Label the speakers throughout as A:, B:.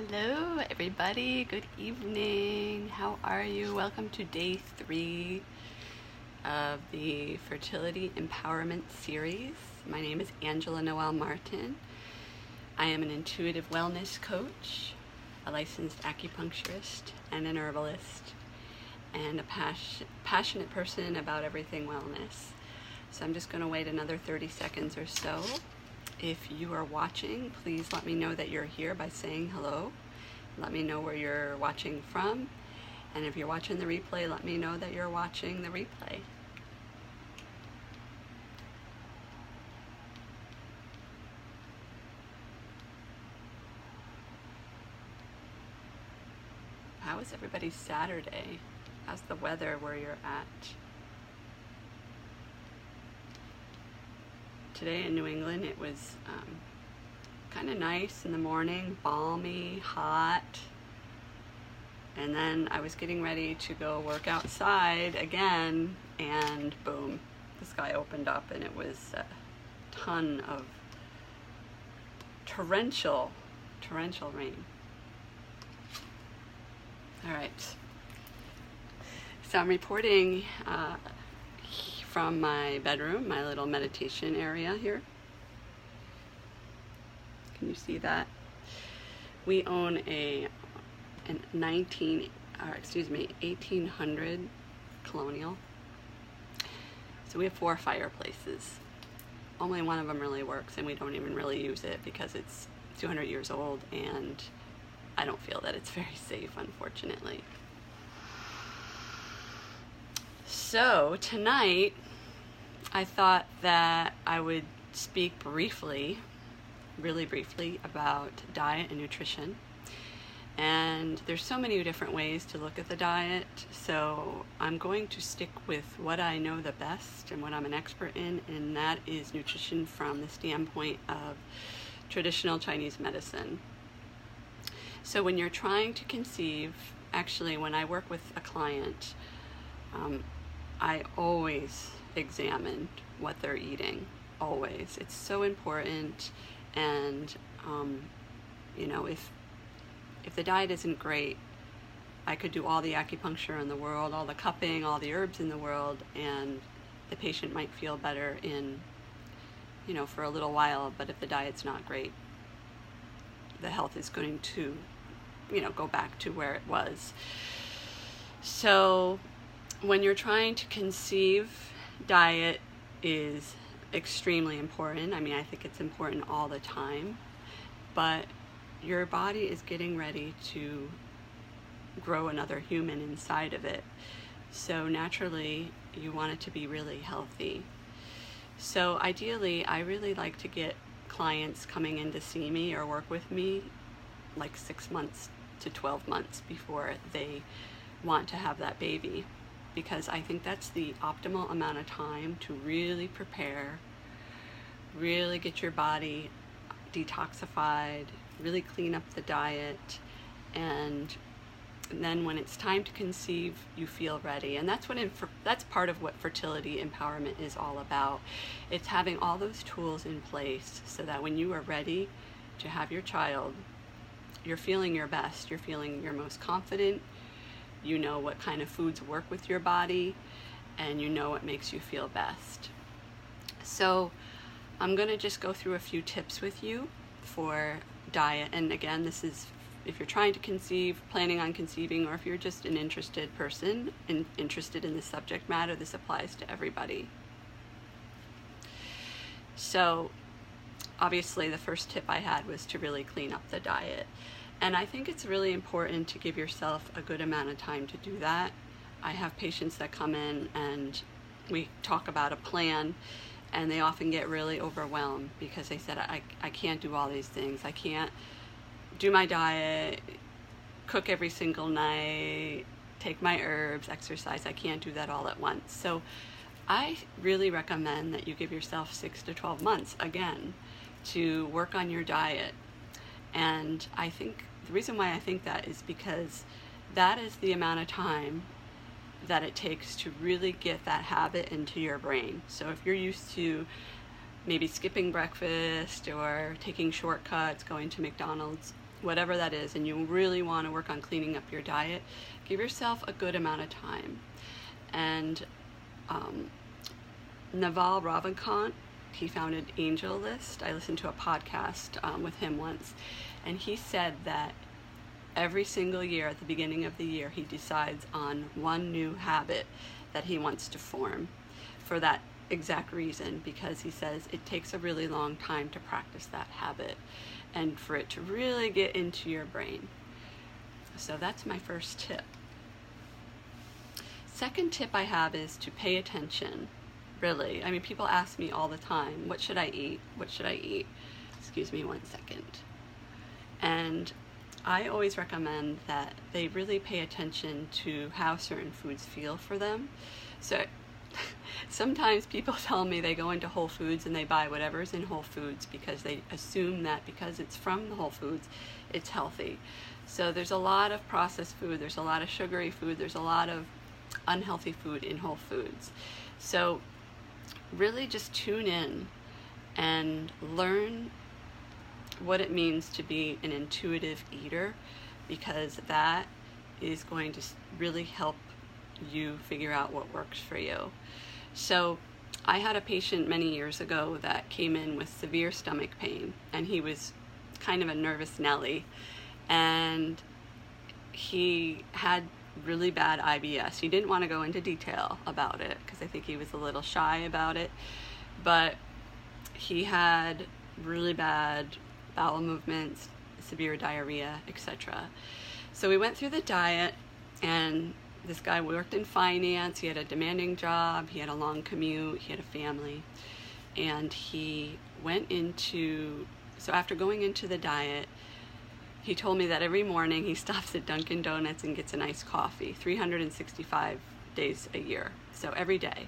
A: Hello everybody, good evening. How are you? Welcome to day 3 of the Fertility Empowerment series. My name is Angela Noel Martin. I am an intuitive wellness coach, a licensed acupuncturist, and an herbalist, and a passionate person about everything wellness. So I'm just going to wait another 30 seconds or so. If you are watching, please let me know that you're here by saying hello. Let me know where you're watching from. And if you're watching the replay, let me know that you're watching the replay. How is everybody's Saturday? How's the weather where you're at? Today in New England, it was kind of nice in the morning, balmy, hot, and then I was getting ready to go work outside again, and boom, the sky opened up and it was a ton of torrential rain. All right, so I'm reporting from my bedroom, my little meditation area here. Can you see that? We own an 1800 colonial. So we have 4 fireplaces. Only one of them really works, and we don't even really use it because it's 200 years old, and I don't feel that it's very safe, unfortunately. So tonight, I thought that I would speak briefly, really briefly, about diet and nutrition. And there's so many different ways to look at the diet, so I'm going to stick with what I know the best and what I'm an expert in, and that is nutrition from the standpoint of traditional Chinese medicine. So when you're trying to conceive, actually when I work with a client, I always examine what they're eating, always. It's so important, and you know, if the diet isn't great, I could do all the acupuncture in the world, all the cupping, all the herbs in the world, and the patient might feel better in, you know, for a little while, but if the diet's not great, the health is going to, you know, go back to where it was. So when you're trying to conceive, diet is extremely important. I mean, I think it's important all the time, but your body is getting ready to grow another human inside of it. So naturally, you want it to be really healthy. So ideally, I really like to get clients coming in to see me or work with me like 6 months to 12 months before they want to have that baby, because I think that's the optimal amount of time to really prepare, really get your body detoxified, really clean up the diet, and then when it's time to conceive, you feel ready. And that's that's part of what fertility empowerment is all about. It's having all those tools in place so that when you are ready to have your child, you're feeling your best, you're feeling your most confident, you know what kind of foods work with your body, and you know what makes you feel best. So I'm going to just go through a few tips with you for diet. And again, this is if you're trying to conceive, planning on conceiving, or if you're just an interested person and interested in the subject matter, this applies to everybody. So obviously the first tip I had was to really clean up the diet. And I think it's really important to give yourself a good amount of time to do that. I have patients that come in and we talk about a plan, and they often get really overwhelmed because they said, I can't do all these things. I can't do my diet, cook every single night, take my herbs, exercise. I can't do that all at once. So I really recommend that you give yourself 6 to 12 months, again, to work on your diet. And I think the reason why I think that is because that is the amount of time that it takes to really get that habit into your brain. So if you're used to maybe skipping breakfast or taking shortcuts, going to McDonald's whatever that is, and you really want to work on cleaning up your diet, give yourself a good amount of time. And Naval Ravikant, he founded Angel List. I listened to a podcast with him once, and he said that every single year at the beginning of the year he decides on one new habit that he wants to form for that exact reason, because he says it takes a really long time to practice that habit and for it to really get into your brain. So that's my first tip. Second tip I have is to pay attention. Really, I mean, people ask me all the time, what should I eat? What should I eat? Excuse me one second. And I always recommend that they really pay attention to how certain foods feel for them. So sometimes people tell me they go into Whole Foods and they buy whatever's in Whole Foods because they assume that because it's from the Whole Foods, it's healthy. So there's a lot of processed food, there's a lot of sugary food, there's a lot of unhealthy food in Whole Foods. So really just tune in and learn what it means to be an intuitive eater, because that is going to really help you figure out what works for you. So I had a patient many years ago that came in with severe stomach pain, and he was kind of a nervous Nelly, and he had really bad IBS. He didn't want to go into detail about it because I think he was a little shy about it, but he had really bad bowel movements, severe diarrhea, etc. So we went through the diet, and this guy worked in finance, he had a demanding job, he had a long commute, he had a family, and he went into, so after going into the diet, he told me that every morning he stops at Dunkin' Donuts and gets an iced coffee, 365 days a year, so every day.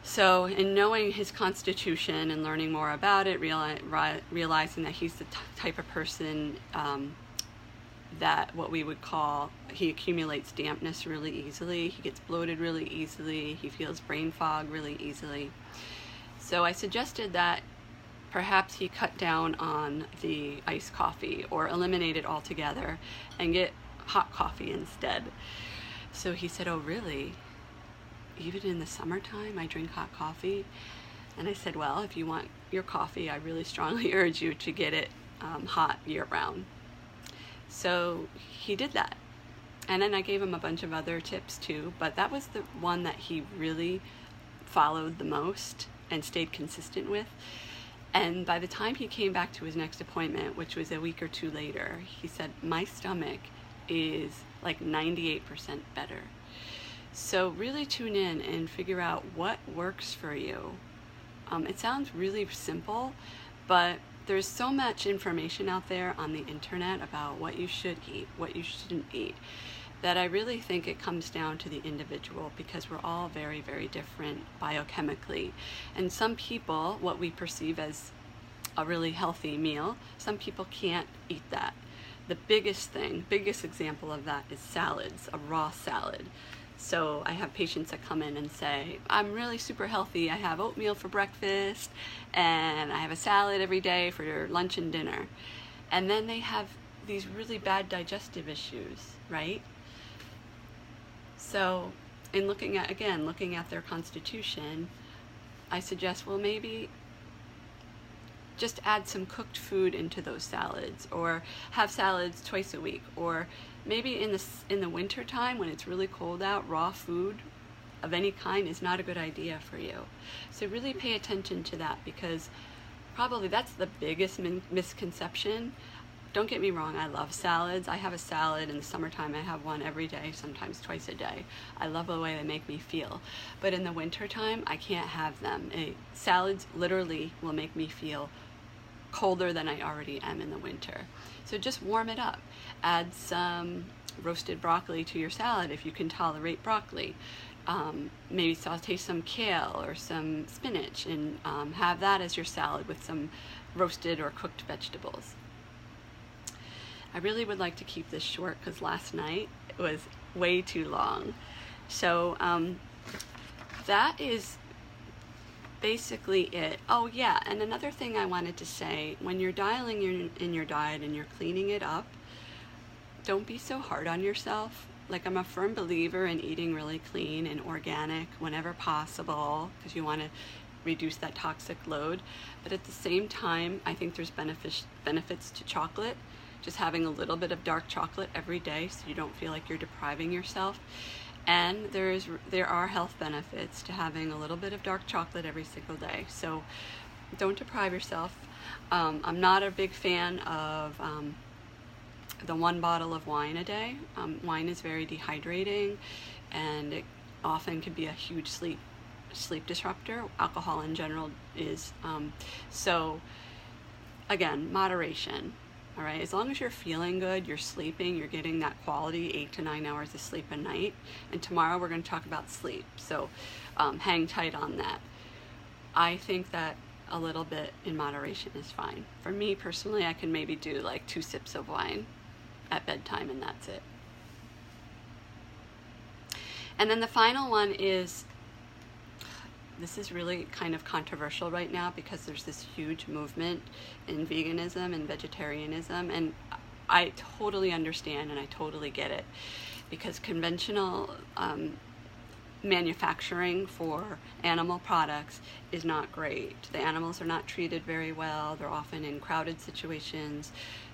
A: So in knowing his constitution and learning more about it, realizing that he's the type of person that what we would call, he accumulates dampness really easily, he gets bloated really easily, he feels brain fog really easily. So I suggested that perhaps he cut down on the iced coffee or eliminate it altogether and get hot coffee instead. So he said, "Oh really? Even in the summertime I drink hot coffee?" And I said, well, if you want your coffee, I really strongly urge you to get it hot year-round. So he did that. And then I gave him a bunch of other tips too, but that was the one that he really followed the most and stayed consistent with. And by the time he came back to his next appointment, which was a week or two later, he said, my stomach is like 98% better. So really tune in and figure out what works for you. It sounds really simple, but there's so much information out there on the internet about what you should eat, what you shouldn't eat, that I really think it comes down to the individual, because we're all very, very different biochemically. And some people, what we perceive as a really healthy meal, some people can't eat that. The biggest example of that is salads, a raw salad. So I have patients that come in and say, I'm really super healthy. I have oatmeal for breakfast and I have a salad every day for lunch and dinner. And then they have these really bad digestive issues, right? So in looking at their constitution, I suggest, well, maybe just add some cooked food into those salads, or have salads twice a week, or maybe in the winter time when it's really cold out, raw food of any kind is not a good idea for you. So really pay attention to that, because probably that's the biggest misconception. Don't get me wrong, I love salads. I have a salad in the summertime. I have one every day, sometimes twice a day. I love the way they make me feel. But in the winter time, I can't have them. Salads literally will make me feel colder than I already am in the winter. So just warm it up. Add some roasted broccoli to your salad if you can tolerate broccoli. Maybe saute some kale or some spinach and have that as your salad with some roasted or cooked vegetables. I really would like to keep this short because last night it was way too long. So that is basically it. Oh yeah, and another thing I wanted to say, when you're dialing in your diet and you're cleaning it up, don't be so hard on yourself. Like, I'm a firm believer in eating really clean and organic whenever possible, because you want to reduce that toxic load. But at the same time, I think there's benefits to chocolate. Just having a little bit of dark chocolate every day so you don't feel like you're depriving yourself. And there are health benefits to having a little bit of dark chocolate every single day. So don't deprive yourself. I'm not a big fan of the 1 bottle of wine a day. Wine is very dehydrating, and it often can be a huge sleep disruptor. Alcohol in general is. So again, moderation. All right, as long as you're feeling good, you're sleeping, you're getting that quality 8 to 9 hours of sleep a night. And tomorrow we're going to talk about sleep, so hang tight on that. I think that a little bit in moderation is fine. For me personally, I can maybe do like 2 sips of wine at bedtime, and that's it. And then the final one is, this is really kind of controversial right now because there's this huge movement in veganism and vegetarianism, and I totally understand and I totally get it, because conventional manufacturing for animal products is not great. The animals are not treated very well. They're often in crowded situations.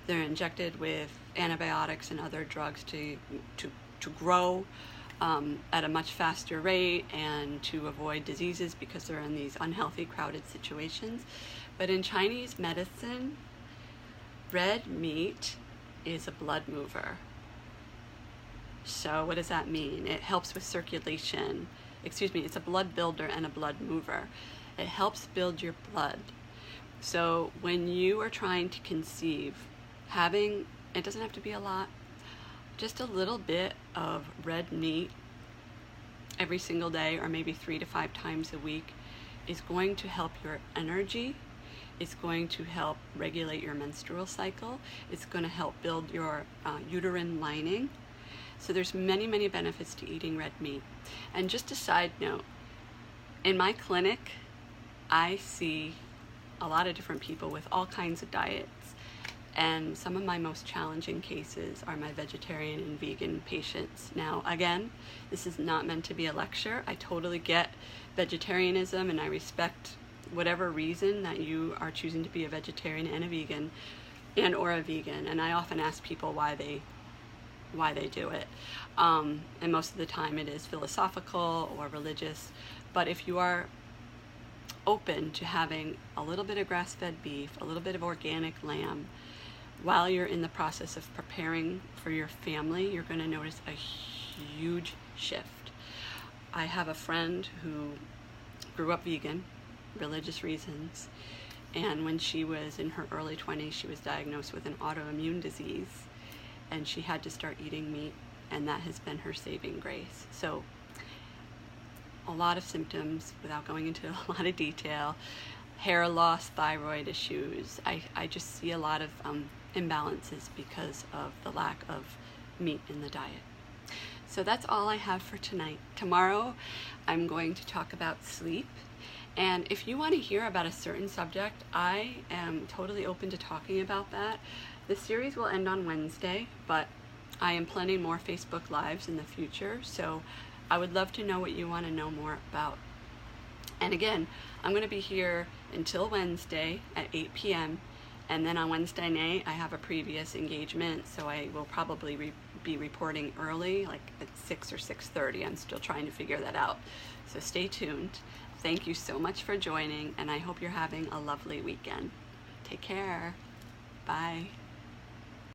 A: They're injected with antibiotics and other drugs to grow at a much faster rate and to avoid diseases because they're in these unhealthy, crowded situations. But in Chinese medicine, red meat is a blood mover. So what does that mean? It helps with circulation. Excuse me, it's a blood builder and a blood mover. It helps build your blood. So when you are trying to conceive, having, it doesn't have to be a lot, just a little bit of red meat every single day, or maybe 3 to 5 times a week, is going to help your energy. It's going to help regulate your menstrual cycle. It's going to help build your uterine lining. So there's many, many benefits to eating red meat. And just a side note, in my clinic, I see a lot of different people with all kinds of diets. And some of my most challenging cases are my vegetarian and vegan patients. Now, again, this is not meant to be a lecture. I totally get vegetarianism, and I respect whatever reason that you are choosing to be a vegetarian and a vegan, or a vegan. And I often ask people why they do it. And most of the time it is philosophical or religious. But if you are open to having a little bit of grass-fed beef, a little bit of organic lamb, while you're in the process of preparing for your family, you're going to notice a huge shift. I have a friend who grew up vegan, religious reasons, and when she was in her early 20s, she was diagnosed with an autoimmune disease, and she had to start eating meat, and that has been her saving grace. So a lot of symptoms, without going into a lot of detail, hair loss, thyroid issues. I just see a lot of imbalances because of the lack of meat in the diet. So that's all I have for tonight. Tomorrow I'm going to talk about sleep, and if you want to hear about a certain subject, I am totally open to talking about that. The series will end on Wednesday, but I am planning more Facebook Lives in the future, so I would love to know what you want to know more about. And again, I'm going to be here until Wednesday at 8 p.m. And then on Wednesday night, I have a previous engagement, so I will probably be reporting early, like at 6 or 6:30. I'm still trying to figure that out. So stay tuned. Thank you so much for joining, and I hope you're having a lovely weekend. Take care. Bye.